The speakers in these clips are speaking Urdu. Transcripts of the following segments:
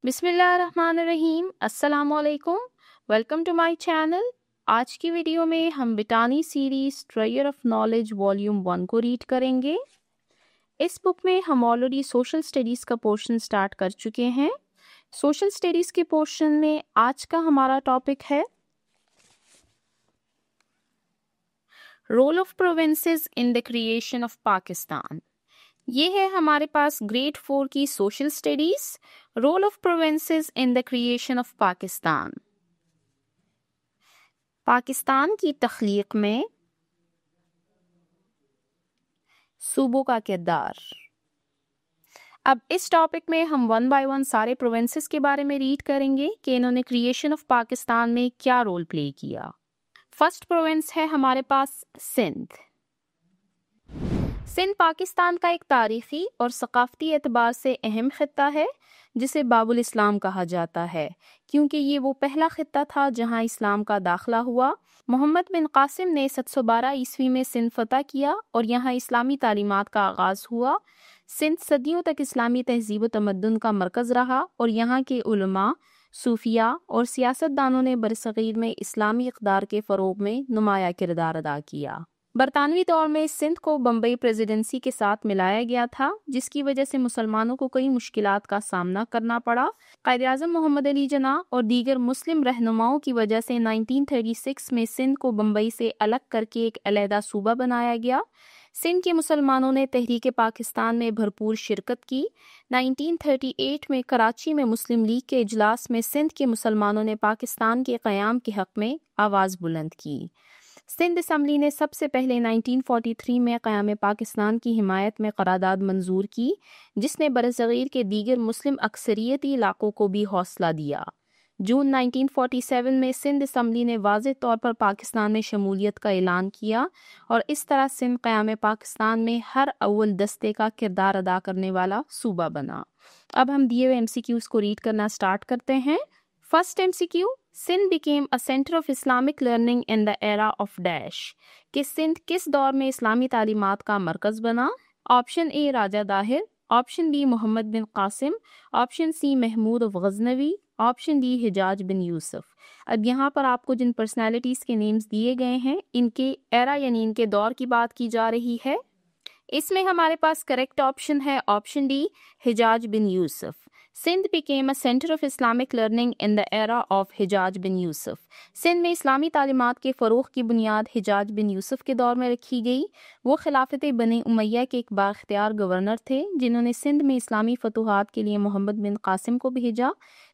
بسم اللہ الرحمن الرحیم، السلام علیکم، ویلکم ٹو مائی چینل۔ آج کی ویڈیو میں ہم بٹانی series treasure of knowledge volume 1 کو ریڈ کریں گے۔ اس بک میں ہم آلریڈی سوشل اسٹڈیز کا پورشن سٹارٹ کر چکے ہیں۔ سوشل اسٹڈیز کے پورشن میں آج کا ہمارا ٹاپک ہے role of provinces in the creation of Pakistan. یہ ہے ہمارے پاس گریڈ 4 کی social studies, role of provinces in the creation of Pakistan. Pakistan کی تخلیق میں صوبوں کا کردار۔ اب اس ٹاپک میں ہم 1 بائی 1 سارے پروونسز کے بارے میں ریڈ کریں گے کہ انہوں نے کریشن آف پاکستان میں کیا رول پلے کیا۔ فرسٹ پروونس ہے ہمارے پاس سندھ۔ سندھ پاکستان کا ایک تاریخی اور ثقافتی اعتبار سے اہم خطہ ہے جسے باب الاسلام کہا جاتا ہے، کیونکہ یہ وہ پہلا خطہ تھا جہاں اسلام کا داخلہ ہوا۔ محمد بن قاسم نے 712 عیسوی میں سندھ فتح کیا اور یہاں اسلامی تعلیمات کا آغاز ہوا۔ سندھ صدیوں تک اسلامی تہذیب و تمدن کا مرکز رہا اور یہاں کے علماء، صوفیاء اور سیاست دانوں نے برصغیر میں اسلامی اقدار کے فروغ میں نمایاں کردار ادا کیا۔ برطانوی دور میں سندھ کو بمبئی پریزیڈنسی کے ساتھ ملایا گیا تھا، جس کی وجہ سے مسلمانوں کو کئی مشکلات کا سامنا کرنا پڑا۔ قائد-اعظم محمد علی جناح اور دیگر مسلم رہنماؤں کی وجہ سے 1936 میں سندھ کو بمبئی سے الگ کر کے ایک علیحدہ صوبہ بنایا گیا۔ سندھ کے مسلمانوں نے تحریک پاکستان میں بھرپور شرکت کی۔ 1938 میں کراچی میں مسلم لیگ کے اجلاس میں سندھ کے مسلمانوں نے پاکستان کے قیام کے حق میں آواز بلند کی۔ سندھ اسمبلی نے سب سے پہلے 1943 میں قیام پاکستان کی حمایت میں قرارداد منظور کی، جس نے برصغیر کے دیگر مسلم اکثریتی علاقوں کو بھی حوصلہ دیا۔ جون 1947 میں سندھ اسمبلی نے واضح طور پر پاکستان میں شمولیت کا اعلان کیا اور اس طرح سندھ قیام پاکستان میں ہر اول دستے کا کردار ادا کرنے والا صوبہ بنا۔ اب ہم دیے ہوئے MCQs کو ریڈ کرنا سٹارٹ کرتے ہیں۔ First MCQ، Sindh became a center of Islamic learning in the era of dash، کہ سندھ کس دور میں اسلامی تعلیمات کا مرکز بنا؟ Option A Raja Dahir, option B Muhammad bin Qasim, option C Mahmud Ghaznavi, option D Hajjaj bin Yusuf. اب یہاں پر آپ کو جن پرسنالٹیز کے نیمز دیے گئے ہیں ان کے ایرا یعنی ان کے دور کی بات کی جا رہی ہے۔ اس میں ہمارے پاس کریکٹ آپشن ہے option D Hajjaj bin Yusuf. Sindh became a center of Islamic learning in the era of حجاج بن یوسف۔ سندھ میں اسلامی تعلیمات کے فروغ کی بنیاد حجاج بن یوسف کے دور میں رکھی گئی۔ وہ خلافت بنی امیہ کے ایک بااختیار گورنر تھے جنہوں نے سندھ میں اسلامی فتوحات کے لیے محمد بن قاسم کو بھیجا۔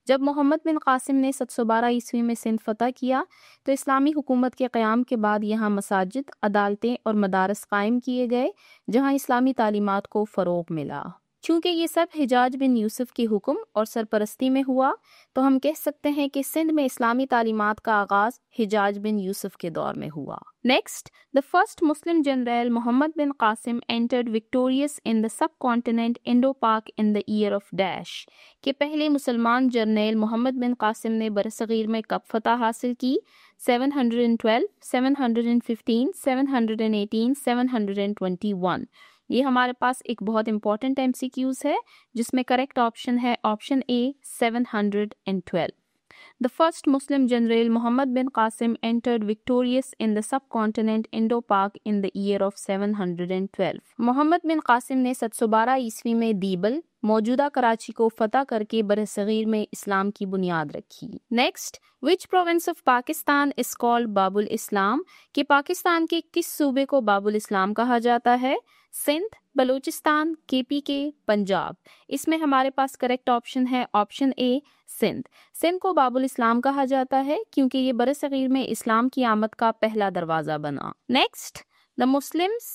جب محمد بن قاسم نے 712 عیسوی میں سندھ فتح کیا تو اسلامی حکومت کے قیام کے بعد یہاں مساجد، عدالتیں اور مدارس قائم کیے گئے جہاں اسلامی تعلیمات کو فروغ ملا۔ چونکہ یہ سب حجاج بن یوسف کے حکم اور سرپرستی میں ہوا تو ہم کہہ سکتے ہیں کہ سندھ میں اسلامی تعلیمات کا آغاز حجاج بن یوسف کے دور میں ہوا۔ Next, the first Muslim general Muhammad bin Qasim entered victorious in the subcontinent Indo-Pak in the year of dash، کہ پہلے مسلمان جرنیل محمد بن قاسم نے برصغیر میں کب فتح حاصل کی؟ 712، 715، 718، 721۔ یہ ہمارے پاس ایک بہت امپورٹنٹ MCQs ہے جس میں کریکٹ آپشن ہے option A 712۔ The first Muslim general Muhammad bin Qasim entered victorious in the subcontinent Indo-Pak in the year of 712۔ محمد بن قاسم نے 712 عیسوی میں دیبل موجودہ کراچی کو فتح کر کے برصغیر میں اسلام کی بنیاد رکھی۔ Next, which province of Pakistan is called باب الاسلام، کہ پاکستان کے کس صوبے کو باب الاسلام کہا جاتا ہے؟ سندھ، بلوچستان، KPK، پنجاب۔ اس میں ہمارے پاس کریکٹ آپشن ہے آپشن اے سندھ۔ سندھ کو باب الاسلام کہا جاتا ہے کیونکہ یہ برصغیر میں اسلام کی آمد کا پہلا دروازہ بنا۔ Next, the Muslims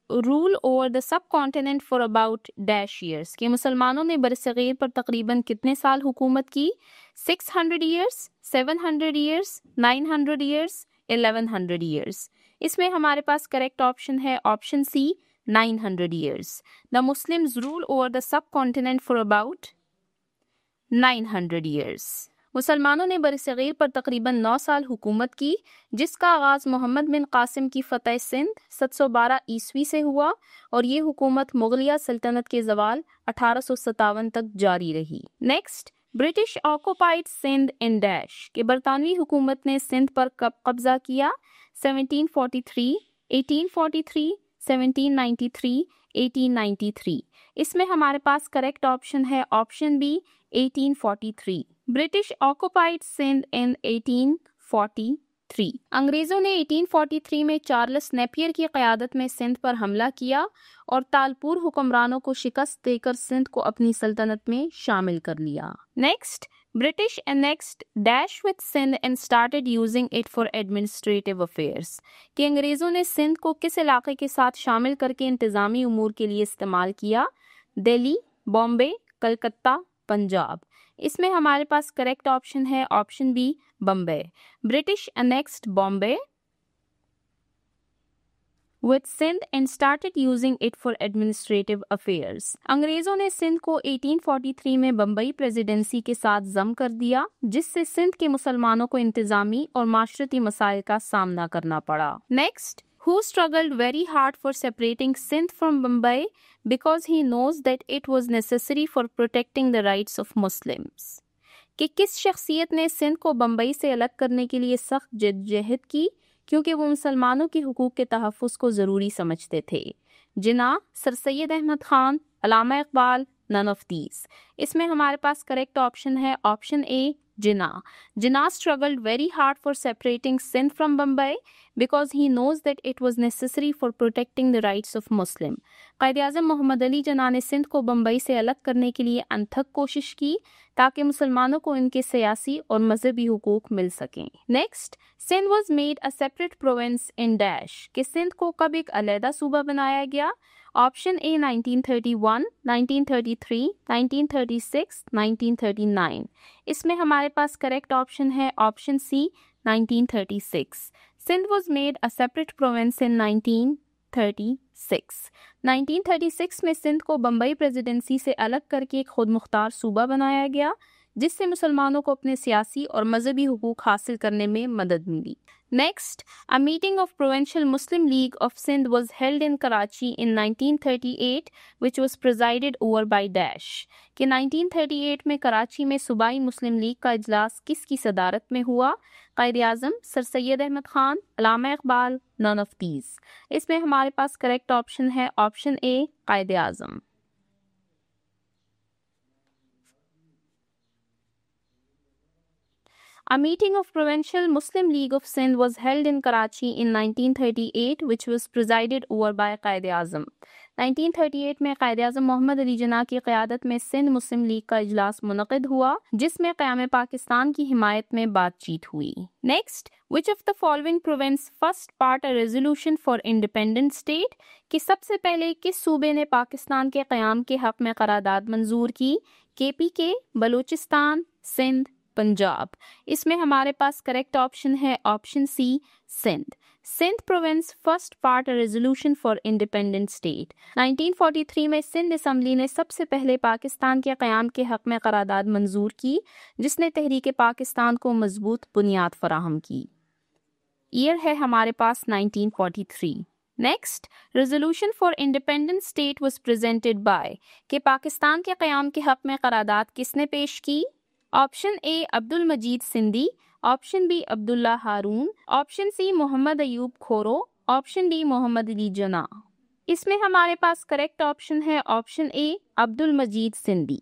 rule over the subcontinent for about dash years، کہ مسلمانوں نے برصغیر پر تقریباً کتنے سال حکومت کی؟ 600 years، 700 years، 900 years، 1100 years۔ اس میں ہمارے پاس کریکٹ آپشن ہے option C 900 years۔ The Muslims rule over the subcontinent for about 900 years۔ مسلمانوں نے برصغیر پر تقریباً 9 سال حکومت کی، جس کا آغاز محمد بن قاسم کی فتح سندھ 712 عیسوی سے ہوا اور یہ حکومت مغلیہ سلطنت کے زوال 1857 تک جاری رہی۔ Next, British occupied Sindh in dash کہ برطانوی حکومت نے سندھ پر کب قبضہ کیا؟ 1743، 1843، 1793، 1893۔ اس میں ہمارے پاس کریکٹ آپشن ہے option B 1843۔ British occupied Sindh in 1843۔ انگریزوں نے 1843 میں چارلس نیپیر کی قیادت میں سندھ پر حملہ کیا اور تالپور حکمرانوں کو شکست دے کر سندھ کو اپنی سلطنت میں شامل کر لیا۔ Next, British annexed dash with Sindh and started using it for administrative affairs کہ انگریزوں نے سندھ کو کس علاقے کے ساتھ شامل کر کے انتظامی امور کے لیے استعمال کیا؟ دہلی، بامبے، کلکتہ، پنجاب۔ اس میں ہمارے پاس کریکٹ آپشن ہے option be Bombay. British annexed Bombay with Sindh and started using it for administrative affairs۔ انگریزوں نے سندھ کو 1843 میں بمبئی پریزیڈنسی کے ساتھ ضم کر دیا جس سے سندھ کے مسلمانوں کو انتظامی اور معاشرتی مسائل کا سامنا کرنا پڑا۔ Next, who struggled very hard for separating Sindh from Bombay because he knows that it was necessary for protecting the rights of Muslims کہ کس شخصیت نے سندھ کو بمبئی سے الگ کرنے کے لیے سخت جدوجہد کی کیونکہ وہ مسلمانوں کے حقوق کے تحفظ کو ضروری سمجھتے تھے؟ جناح، سر سید احمد خان، علامہ اقبال، none of these۔ اس میں ہمارے پاس کریکٹ آپشن ہے option a Jinnah. Jinnah struggled very hard for separating Sindh from Bombay because he knows that it was necessary for protecting the rights of Muslim۔ Quaid Azam محمد علی جناح نے سندھ کو بمبئی سے الگ کرنے کے لیے انتھک کوشش کی تاکہ مسلمانوں کو ان کے سیاسی اور مذہبی حقوق مل سکیں۔ Next, Sindh was made a separate province in dash کہ سندھ کو کب ایک علیحدہ صوبہ بنایا گیا؟ آپشن اے 1931، 1933، 1936، 1939۔ اس میں ہمارے پاس کریکٹ آپشن ہے option C 1936۔ Sindh was made a separate province in 1936۔ 1936 میں سندھ کو بمبئی پریزیڈنسی سے الگ کر کے ایک خود مختار صوبہ بنایا گیا جس سے مسلمانوں کو اپنے سیاسی اور مذہبی حقوق حاصل کرنے میں مدد ملی۔ Next, a meeting of Provincial Muslim League of Sindh was held in Karachi in 1938 which was presided over by Dash کہ 1938 میں کراچی میں صوبائی مسلم لیگ کا اجلاس کس کی صدارت میں ہوا؟ قائد اعظم، سر سید احمد خان، علامہ اقبال، none of these۔ اس میں ہمارے پاس کریکٹ آپشن ہے option a Quaid Azam. A meeting of Provincial Muslim League of Sindh was held in Karachi in 1938 which was presided over by Quaid Azam. 1938 میں قائد اعظم محمد علی جناح کی قیادت میں سندھ مسلم لیگ کا اجلاس منعقد ہوا جس میں قیام پاکستان کی حمایت میں بات چیت ہوئی۔ Next, which of the following province first part a resolution for independent state کہ سب سے پہلے کس صوبے نے پاکستان کے قیام کے حق میں قرارداد منظور کی؟ KPK، بلوچستان، سندھ، پنجاب۔ اس میں ہمارے پاس کریکٹ آپشن ہے option C Sindh. Sindh province first part resolution for independent state. 1943 میں سندھ اسمبلی نے سب سے پہلے پاکستان کے قیام کے حق میں قرارداد منظور کی جس نے تحریک پاکستان کو مضبوط بنیاد فراہم کی۔ ایئر ہے ہمارے پاس 1943۔ Next, resolution for independent state was presented by کہ پاکستان کے قیام کے حق میں قرارداد کس نے پیش کی؟ آپشن اے عبد المجید سندھی، آپشن بی عبداللہ ہارون، آپشن سی محمد ایوب کھورو، آپشن ڈی محمد علی جناح۔ اس میں ہمارے پاس کریکٹ آپشن ہے option a Abdul Majeed Sindhi.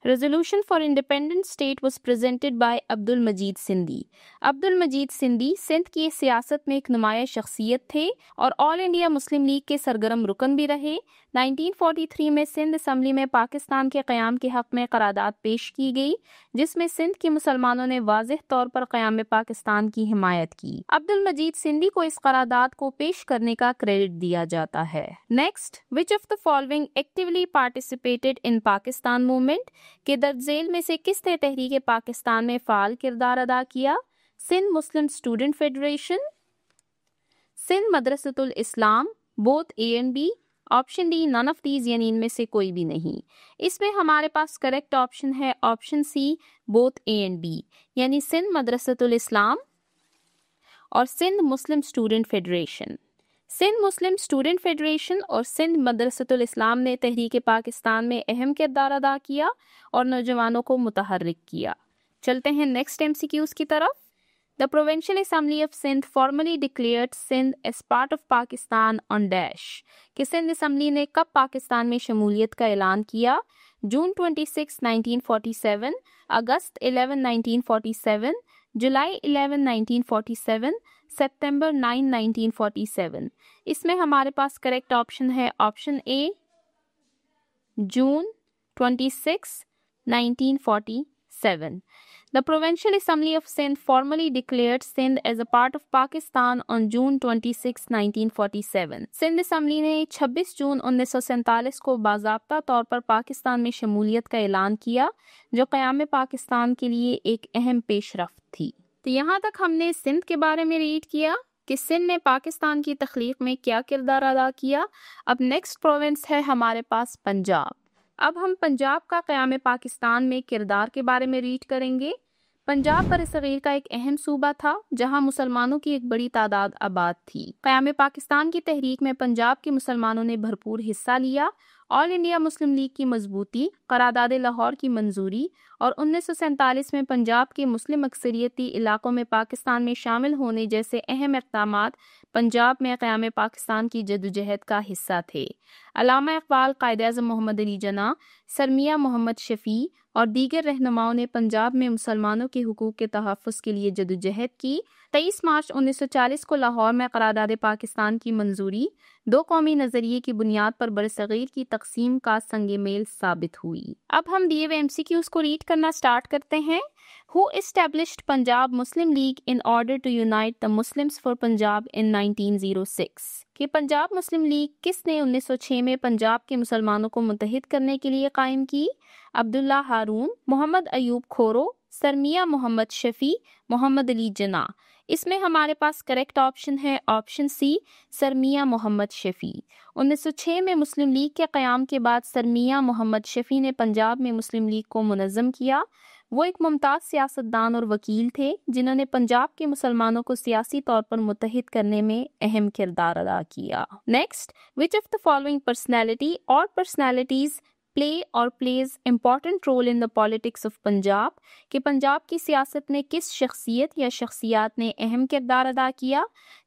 Resolution for Independent State was presented by Abdul Majeed Sindhi. Abdul Majeed Sindhi Sindh کی سیاست میں ایک نمایاں شخصیت تھے اور آل انڈیا مسلم لیگ کے سرگرم رکن بھی رہے۔ 1943 میں سندھ اسمبلی میں پاکستان کے قیام کے حق میں قرارداد پیش کی گئی جس میں سندھ کے مسلمانوں نے واضح طور پر قیام پاکستان کی حمایت کی۔ عبد المجید سندھی کو اس قرارداد کو پیش کرنے کا کریڈٹ دیا جاتا ہے۔ Next, which of the following actively participated in Pakistan movement کہ درج ذیل میں سے کس نے تحریک پاکستان میں فعال کردار ادا کیا؟ Sindh Muslim student federation, Sindh Madrasatul Islam, both A and B, option D none of these یعنی ان میں سے کوئی بھی نہیں۔ اس میں ہمارے پاس کریکٹ آپشن ہے option C both A and B یعنی سندھ مدرسۃ الاسلام اور Sindh Muslim student federation. Sindh Muslim student federation اور سندھ مدرسۃ الاسلام نے تحریک پاکستان میں اہم کردار ادا کیا اور نوجوانوں کو متحرک کیا۔ چلتے ہیں نیکسٹ MCQs کی طرف۔ The Provincial Assembly of Sindh formally declared Sindh as part of Pakistan on dash کہ سندھ اسمبلی نے کب پاکستان میں شمولیت کا اعلان کیا؟ جون 26, 1947، اگست 11, 1947، جولائی 11, 1947، سپتمبر 9, 1947۔ اس میں ہمارے پاس کریکٹ آپشن ہے option a, June 26, 1947۔ The Provincial Assembly of Sindh formally declared Sindh as a part of Pakistan on June 26, 1947۔ Sindh assembly نے 26 جون 1947 کو باضابطہ طور پر پاکستان میں شمولیت کا اعلان کیا، جو قیام پاکستان کے لیے ایک اہم پیش رفت تھی۔ تو یہاں تک ہم نے سندھ کے بارے میں ریڈ کیا کہ سندھ نے پاکستان کی تخلیق میں کیا کردار ادا کیا۔ اب نیکسٹ پروونس ہے ہمارے پاس پنجاب۔ اب ہم پنجاب کا قیام پاکستان میں کردار کے بارے میں ریڈ کریں گے۔ پنجاب برصغیر کا ایک اہم صوبہ تھا جہاں مسلمانوں کی ایک بڑی تعداد آباد تھی۔ قیام پاکستان کی تحریک میں پنجاب کے مسلمانوں نے بھرپور حصہ لیا۔ آل انڈیا مسلم لیگ کی مضبوطی، قرارداد لاہور کی منظوری اور 1947 میں پنجاب کے مسلم اکثریتی علاقوں میں پاکستان میں شامل ہونے جیسے اہم اقدامات پنجاب میں قیام پاکستان کی جدوجہد کا حصہ تھے۔ علامہ اقبال، قائد اعظم محمد علی جناح، سر میاں محمد شفیع اور دیگر رہنماؤں نے پنجاب میں مسلمانوں کے حقوق کے تحفظ کے لیے جدوجہد کی۔ 23 مارچ 1940 کو لاہور میں قرارداد پاکستان کی منظوری دو قومی نظریے کی بنیاد پر برصغیر کی تقسیم کا سنگ میل ثابت ہوئی۔ اب ہم دیے ہوئے MCQs کو ریڈ کرنا سٹارٹ کرتے ہیں۔ Who established Punjab Muslim League in order to unite the Muslims for Punjab in 1906؟ کہ پنجاب مسلم لیگ کس نے 1906 میں پنجاب کے مسلمانوں کو متحد کرنے کے لیے قائم کی؟ عبداللہ ہارون، محمد ایوب کھورو، سر میاں محمد شفیع، محمد علی جناح۔ اس میں ہمارے پاس کریکٹ آپشن ہے آپشن سی، سر میاں محمد شفیع۔ 1906 میں مسلم لیگ کے قیام کے بعد سر میاں محمد شفیع نے پنجاب میں مسلم لیگ کو منظم کیا۔ وہ ایک ممتاز سیاستدان اور وکیل تھے جنہوں نے پنجاب کے مسلمانوں کو سیاسی طور پر متحد کرنے میں اہم کردار ادا کیا۔ Next, which of the following personality or personalities play or plays important role in the politics of Punjab؟ کہ پنجاب کی سیاست میں کس شخصیت یا شخصیات نے اہم کردار ادا کیا؟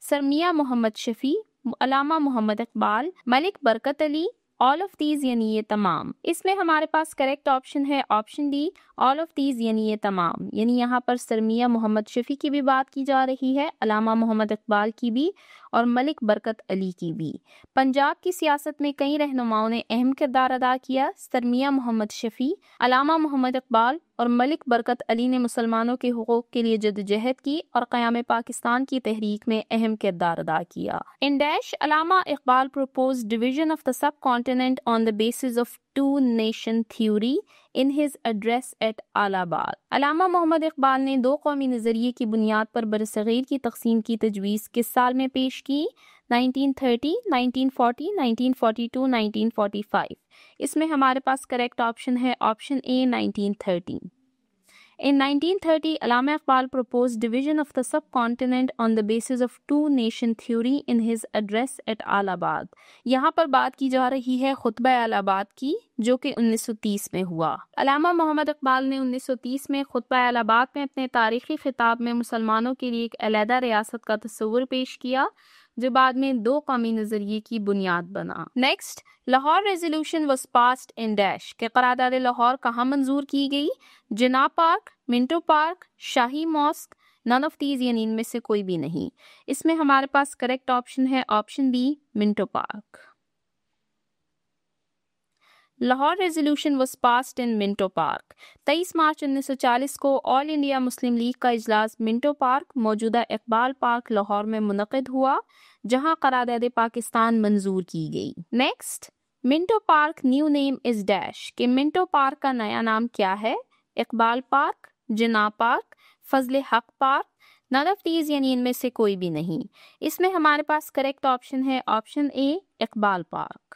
سر میاں محمد شفیع، علامہ محمد اقبال، ملک برکت علی، all of these یعنی یہ تمام۔ اس میں ہمارے پاس کریکٹ آپشن ہے option D, all of these یعنی یہ تمام۔ یعنی یہاں پر سر میاں محمد شفیع کی بھی بات کی جا رہی ہے، علامہ محمد اقبال کی بھی اور ملک برکت علی کی بھی۔ پنجاب کی سیاست میں کئی رہنماؤں نے اہم کردار ادا کیا۔ سر میاں محمد شفیع، علامہ محمد اقبال اور ملک برکت علی نے مسلمانوں کے حقوق کے لیے جدوجہد کی اور قیام پاکستان کی تحریک میں اہم کردار ادا کیا۔ In dash, Allama Iqbal proposed division of the subcontinent on the basis of two-nation theory in his address at Allahabad۔ علامہ محمد اقبال نے دو قومی نظریے کی بنیاد پر برصغیر کی تقسیم کی تجویز کس سال میں پیش کی؟ 1930، 1940، 1942، 1945۔ اس میں ہمارے پاس کریکٹ آپشن ہے option a, 1930۔ In 1930, Allama Iqbal proposed division of the subcontinent on the basis of two-nation theory in his address at Allahabad۔ یہاں پر بات کی جا رہی ہے خطبہ الہ آباد کی، جو کہ 1930 میں ہوا۔ علامہ محمد اقبال نے 1930 میں خطبہ الہ آباد میں اپنے تاریخی خطاب میں مسلمانوں کے لیے ایک علیحدہ ریاست کا تصور پیش کیا، جو بعد میں دو قومی نظریے کی بنیاد بنا۔ Next, Lahore resolution was passed in dash کہ قرارداد لاہور کہاں منظور کی گئی؟ جناح park, Minto park, shahi mask, none of these یعنی ان میں سے کوئی بھی نہیں۔ اس میں ہمارے پاس کریکٹ آپشن ہے option be, Manto park. Lahore resolution was passed in Manto park. 23 March 1940 کو آل انڈیا مسلم لیگ کا اجلاس منٹو پارک، موجودہ اقبال پارک، لاہور میں منعقد ہوا، جہاں قرارداد پاکستان منظور کی گئی۔ Next, Manto park new name is dash کہ منٹو پارک کا نیا نام کیا ہے؟ اقبال پارک، جناح پارک، فضل حق پارک، نن آف دیز یعنی ان میں سے کوئی بھی نہیں۔ اس میں ہمارے پاس کریکٹ آپشن ہے option A, Iqbal park.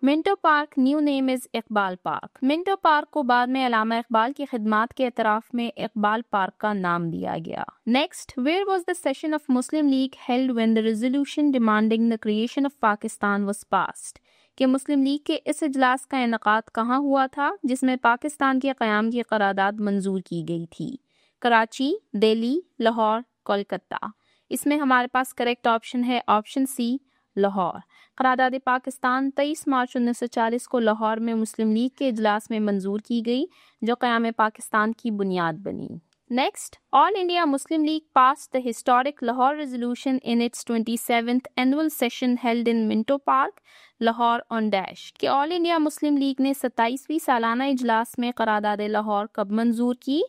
Minto park new name is Iqbal park. Minto park کو بعد میں علامہ اقبال کی خدمات کے اعتراف میں اقبال پارک کا نام دیا گیا. Next, where was the session of Muslim League held when the resolution demanding the creation of Pakistan was passed? کہ مسلم لیگ کے اس اجلاس کا انعقاد کہاں ہوا تھا جس میں پاکستان کے قیام کی قرارداد منظور کی گئی تھی؟ کراچی، دہلی، لاہور، کولکتہ. اس میں ہمارے پاس کریکٹ آپشن ہے آپشن سی، لاہور. قرارداد پاکستان 23 مارچ 1940 کو لاہور میں مسلم لیگ کے اجلاس میں منظور کی گئی جو قیام پاکستان کی بنیاد بنی. Next, All India Muslim League passed the historic Lahore Resolution in its 27th annual session held in Minto Park, Lahore on dash. کہ آل انڈیا مسلم لیگ نے 27ویں سالانہ اجلاس میں قرارداد لاہور کب منظور کی؟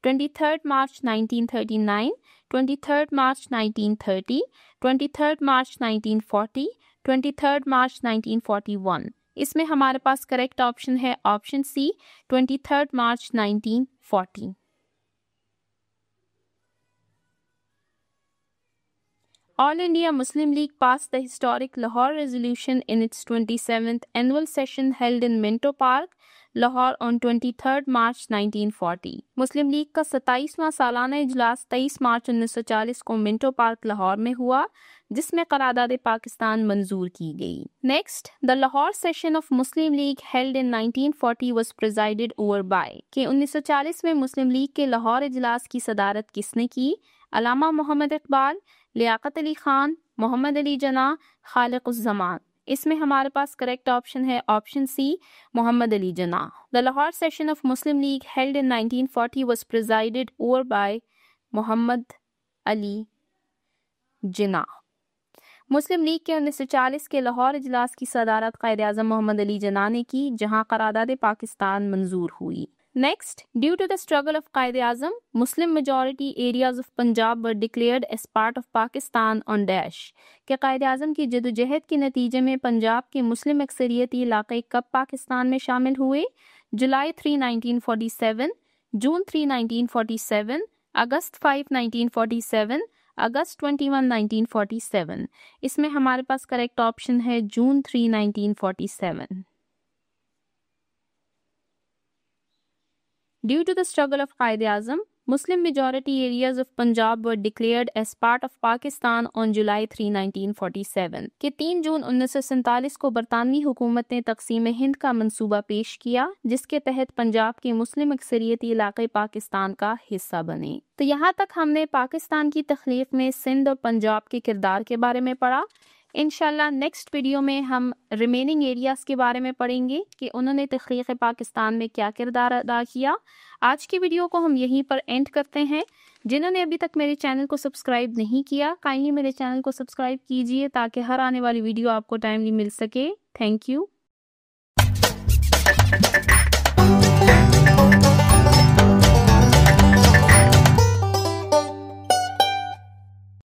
23 مارچ 1939, 23 مارچ 1930, 23 مارچ 1940, 23 مارچ 1941. اس میں ہمارے پاس کریکٹ آپشن ہے option C, 23 March 1940. All India Muslim League passed the historic Lahore Resolution in its 27th annual session held in Minto Park, Lahore on 23 March 1940. Muslim league کا 27واں سالانہ اجلاس 23 مارچ 1940 کو منٹو پارک لاہور میں ہوا جس میں قرارداد پاکستان منظور کی گئی. Next, the Lahore session of Muslim League held in 1940 was presided over by. کہ 1940 میں مسلم لیگ کے لاہور اجلاس کی صدارت کس نے کی؟ علامہ محمد اقبال، لیاقت علی خان، محمد علی جناح، خالق الزمان. اس میں ہمارے پاس کریکٹ آپشن ہے option C, Muhammad Ali Jinnah. The Lahore session of Muslim League held in 1940 was presided over by Muhammad Ali Jinnah. Muslim league کے 1940 کے لاہور اجلاس کی صدارت قائد اعظم محمد علی جناح نے کی جہاں قرارداد پاکستان منظور ہوئی. Next, due to the struggle of Quaid Azam, Muslim majority areas of Punjab were declared as part of Pakistan on dash. کہ قائد اعظم کی جدوجہد کے نتیجے میں پنجاب کے مسلم اکثریتی علاقے کب پاکستان میں شامل ہوئے؟ جولائی 3, 1947, جون 3, 1947, اگست 5, 1947, اگست 21, 1947. اس میں ہمارے پاس کریکٹ آپشن ہے جون 3, 1947. Due to the struggle of Quaid Azam, Muslim majority areas of Punjab were declared as part of Pakistan on July 3, 1947. کہ 3 جون 1947 کو برطانوی حکومت نے تقسیم ہند کا منصوبہ پیش کیا جس کے تحت پنجاب کے مسلم اکثریتی علاقے پاکستان کا حصہ بنے. تو یہاں تک ہم نے پاکستان کی تخلیق میں سندھ اور پنجاب کے کردار کے بارے میں پڑھا. انشاءاللہ نیکسٹ ویڈیو میں ہم ریمیننگ ایریاز کے بارے میں پڑھیں گے کہ انہوں نے تخلیق پاکستان میں کیا کردار ادا کیا. آج کی ویڈیو کو ہم یہیں پر اینڈ کرتے ہیں. جنہوں نے ابھی تک میرے چینل کو سبسکرائب نہیں کیا کائنڈلی میرے چینل کو سبسکرائب کیجئے تاکہ ہر آنے والی ویڈیو آپ کو ٹائملی مل سکے. Thank you.